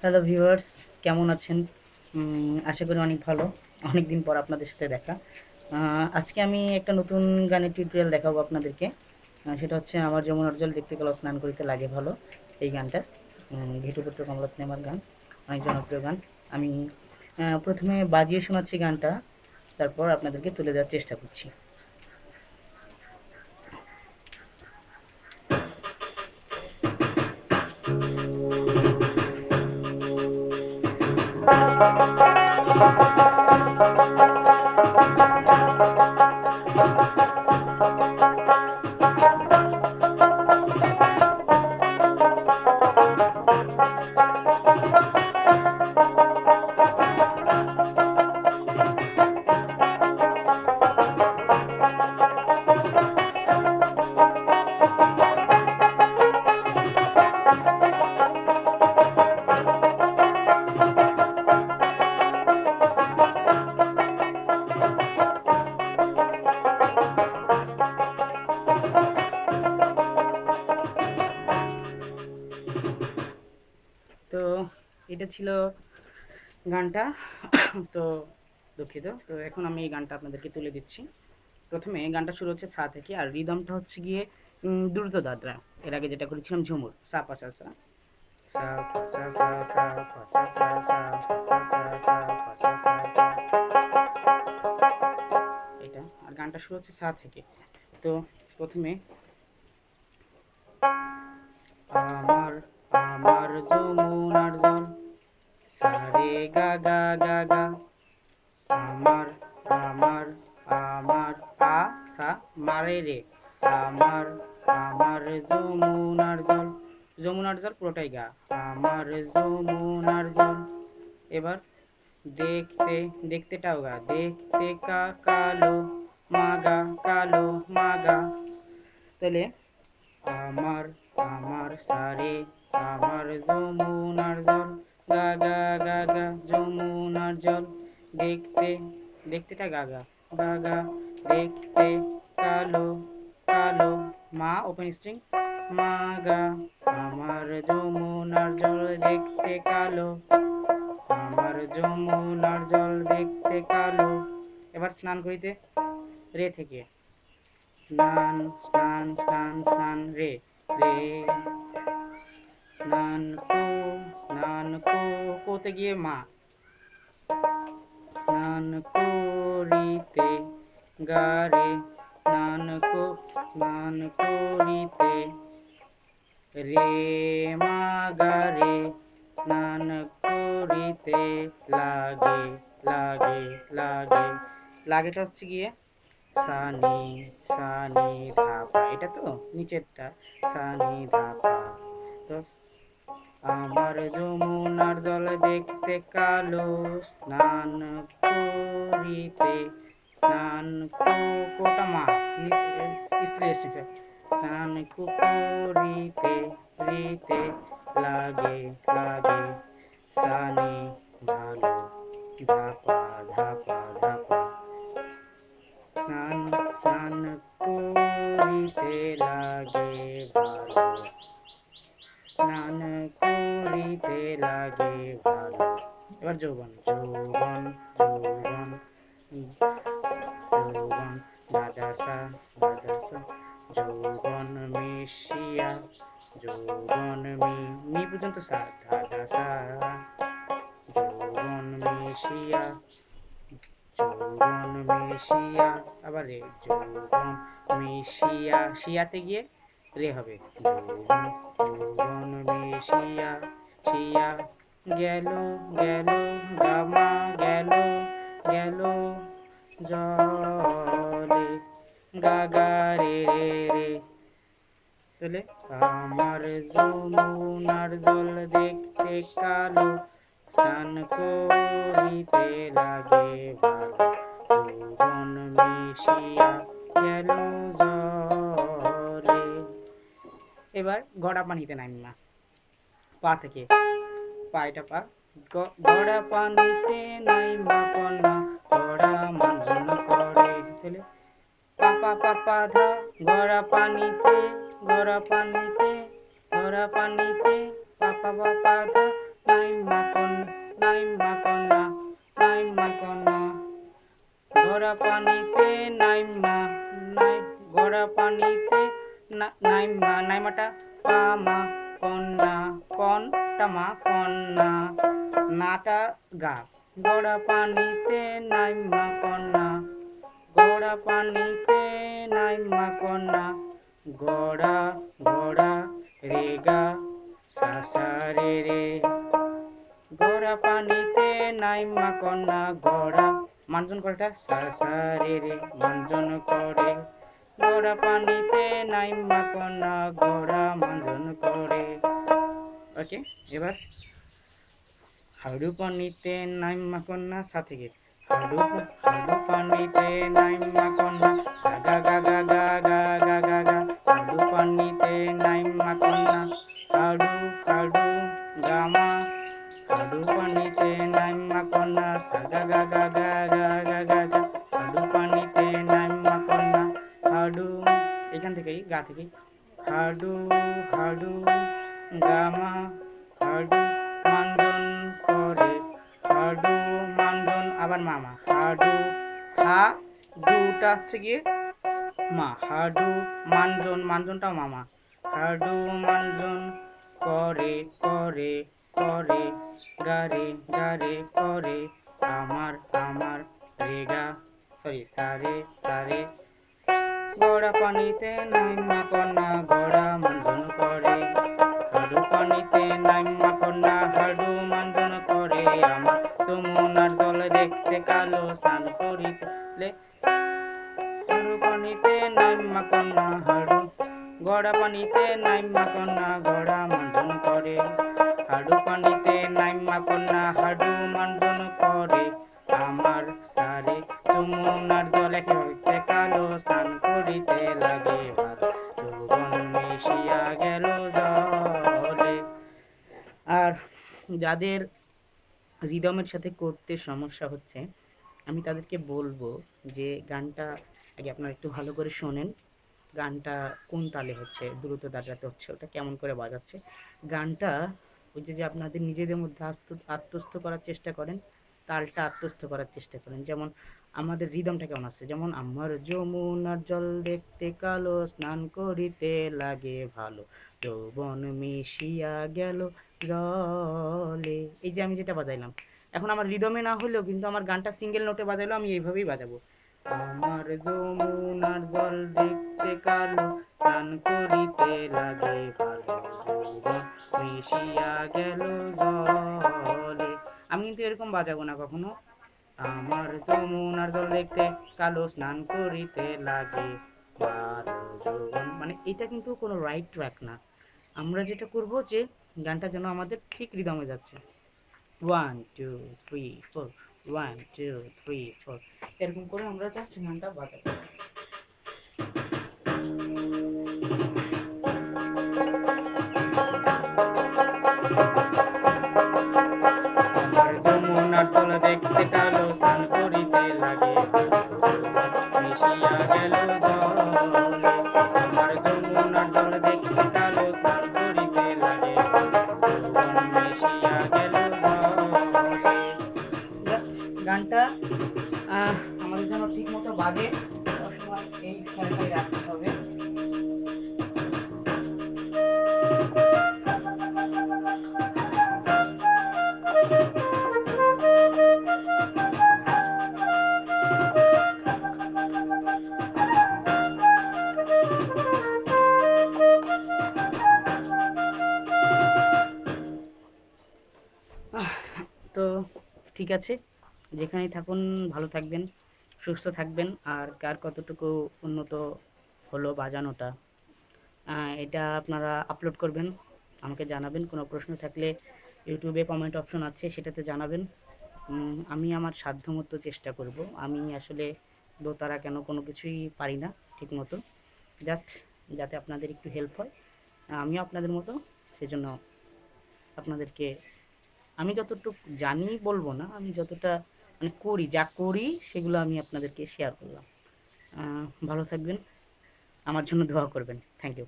Hello viewers, কেমন আছেন? আশা করি অনেক ভালো। অনেক দিন পর আপনাদের সাথে দেখা। আজকে আমি একটা নতুন গানের টিউটোরিয়াল দেখাবো আপনাদেরকে। সেটা হচ্ছে আমার যমুনার জল দেখতে কালো স্নান করিতে লাগে ভালো। এই গানটা ঘেটুপুত্র কমলা সিনেমার গান, অনেক জনপ্রিয় গান। আমি প্রথমে বাজিয়ে শোনাচ্ছি গানটা, তারপর আপনাদেরকে তুলে দেওয়ার চেষ্টা করছি। তো এটা ছিল গানটা। তো দুঃখিত। তো এখন আমি এই গানটা আপনাদেরকে তুলে দিচ্ছি। প্রথমে গানটা শুরু হচ্ছে সা থেকে, আর রিদমটা হচ্ছে গিয়ে দ্রুত দাদরা। এর আগে যেটা করেছিলাম ঝুমুর, সা পা সা সা, সা পা সা সা সা পা সা সা সা পা সা সা সা পা সা সা সা, এটা। আর গানটা শুরু হচ্ছে সা থেকে। তো প্রথমে আমার আমার যমুনার জল, সা রে গা গা গা গা, আমার আমার আমার আ সা মারে রে, আমার আমার যমুনার জল, যমুনার জল পুরোটাই গা, আমার যমুনার জল। এবার দেখতে দেখতেটাও গা, দেখতে কালো মাগা, কালো মাগা। তাহলে আমার আমার সারে, আমার যমুনার জল, গা গা গা গা যমুনার জল, দেখতে দেখতেটা গা গা, গা গা, দেখতে কালো কালো, মা ওপেন স্ট্রিং, মা গা, আমার যমুনার জল দেখতে কালো, আমার যমুনার জল দেখতে কালো। এবার স্নান করিতে রে থেকে, স্নান স্নান স্নান স্নান রে রে, স্নান কো কোতে গিয়ে মা, স্নান করিতে গারে, স্নান করিতে রে মা গারে, স্নান করিতে লাগে লাগে লাগে। লাগেটা হচ্ছে গিয়ে সানি সানি ধাপা, এটা তো নিচেরটা সানি ধাপা। তো আমার যমুনার জল দেখতে কালো, স্নান করিতে, স্নান কোটা মা, স্নান করিতে রিতে লাগে লাগে, সানি ভালো, ধাপা ধাপা ধাপা, স্নান স্নান করিতে লাগে ভালো, স্নান করিতে লাগে ভালো। এবার যৌবন যৌবন যৌবন যৌবন, দাদাসা দাদাসা, যৌবন মিশিয়া, যৌবন মি পর্যন্ত সা, দাদাসা, যৌবন মিশিয়া, যৌবন মিশিয়া, আবার রে, যৌবন মিশিয়া, শিয়াতে গিয়ে রে হবে, যৌবন যৌবন মিশিয়া, শিয়া গেল গেল, গামা গেল গেল জলে, গাগা রে রে রে। তাহলে আমার যমুনার জল দেখতে কালো, স্নান করিতে লাগে ভালো, যৌবন মিশিয়া গেল জলে। এবার গড়া পানিতে নামিমা, পা থেকে, পা এটা পা, গড়া পানিতে নাইমা কন্যা, গড়া মার্জন করে। তাহলে পা পা পা পা ধা, গড়া পানিতে, গড়া পানিতে, গড়া পানিতে, পা পা পা পা ধা, নাইমা গড়া পানিতে নাইমা নাই, গড়া পানিতে নাইমা, নাইমাটা পামা কন্যা, কনটা মা কন্যা, নাটা গা, গড়া পানিতে নাইমা কন্যা, গড়া পানিতে নাইমা কন্যা, গড়া গড়া রে গা সা সা রে রে, গড়া পানিতে নাইমা কন্যা, গড়া মানজন করেটা সা সা রে রে মানজন করে, গড়া পানিতে নাইমা কন্যা, গড়া মানজন করে। ওকে, এবার হাড়ু পানিতে নাইমা কন্যা সা থেকে, হাড়ু হাড়ু পানিতে নাইমা কন্যা সা গা গা গা গা গা গা গা গা, হাড়ু পানিতে নাইমা কন্যা, হাড়ু হাড়ু গামা, হাড়ু পানিতে নাইমা কন্যা সা গা গা গা গা গা গা গা গা, হাড়ু পানিতে নাইমা কন্যা, হাড়ু এখান থেকেই গা থেকেই, হাড়ু হাড়ু গামা, হাড়ু মানজন করে, হাড়ু মানজন আবার মামা, হাড়ু হা দুটা হচ্ছে গিয়ে মা, হাড়ু মানজন, মানজনটাও মামা, হাড়ু মানজন করে করে করে, গারে গারে করে, আমার আমার রেগা সরি সারে সারে, গড়া পানিতে নাইমা কন্যা, গড়া মানজন করে, হাড়ু পানিতে নাইমা কন্যা, হাড়ু মানজন করে, আমার যমুনার জল দেখতে কালো, স্নান করিতে হাড়ু পানিতে নাইমা কন্যা, হাড়ু গড়া পানিতে নাইমা কন্যা, গড়া মানজন করে, হাড়ু পানিতে নাইমা কন্যা, হাড়ু মানজন করে, আমার সারে যমুনার জলে হইতে কালো, স্নান করিতে লাগে ভালো, যৌবন মিশিয়া গেল জলে। আর যাদের রিদমের সাথে করতে সমস্যা হচ্ছে, আমি তাদেরকে বলবো যে গানটা আগে আপনারা একটু ভালো করে শোনেন, গানটা কোন তালে হচ্ছে, দ্রুত দাঁড়াতে হচ্ছে, ওটা কেমন করে বাজাচ্ছে, গানটা ওই যে আপনাদের নিজেদের মধ্যে আত্মস্থ করার চেষ্টা করেন, তালটা আত্মস্থ করার চেষ্টা করেন। যেমন আমাদের রিদমটা কেমন আছে, যেমন আমার যমুনার জল দেখতে কালো, স্নান করিতে লাগে ভালো, যৌবন মিশিয়া গেল জলে, এই যে আমি যেটা বাজাইলাম, এখন আমার রিদমে না হলেও কিন্তু আমার গানটা সিঙ্গেল নোটে বাজাইলো, আমি এইভাবেই বাজাবো, আমার যমুনার জল দেখতে কালো, স্নান করিতে লাগে ভালো, যৌবন মিশিয়া গেল জলে। আমি কিন্তু এরকম বাজাবো না কখনো, আমার যমুনার জল দেখতে কালো, স্নান করিতে লাগে ভালো, যৌবন, মানে এটা কিন্তু কোনো রাইট ট্র্যাক না। আমরা যেটা করব যে গানটা যেন আমাদের ঠিক রিদমে যাচ্ছে, 1 2 3 4, 1 2 3 4, এরকম করে আমরা জাস্ট গানটা বাজাবো। আমার যমুনার জল দেখতে কালো, স্নান করিতে লাগে মিশিয়া গেল জলে, আমার যমুনার জল দেখতে কালো, স্নান করিতে লাগে মিশিয়া গেল জলে। জাস্ট গানটা আমাদের যেন ঠিক মতো বাজে, সবসময় এই খেয়ালটাই রাখতে হবে। তো ঠিক আছে, যেখানেই থাকুন ভালো থাকবেন, সুস্থ থাকবেন। আর কার কতটুকু উন্নত হলো বাজানোটা, এটা আপনারা আপলোড করবেন, আমাকে জানাবেন। কোনো প্রশ্ন থাকলে ইউটিউবে কমেন্ট অপশন আছে, সেটাতে জানাবেন। আমি আমার সাধ্যমতো চেষ্টা করব। আমি আসলে দোতারা কেন কোনো কিছুই পারি না ঠিক মতো, জাস্ট যাতে আপনাদের একটু হেল্প হয়, আমিও আপনাদের মতো, সেজন্য আপনাদেরকে আমি যতটুকু জানি বলবো না, আমি যতটা মানে করি, যা করি সেগুলো আমি আপনাদেরকে শেয়ার করলাম। ভালো থাকবেন, আমার জন্য দোয়া করবেন। Thank you.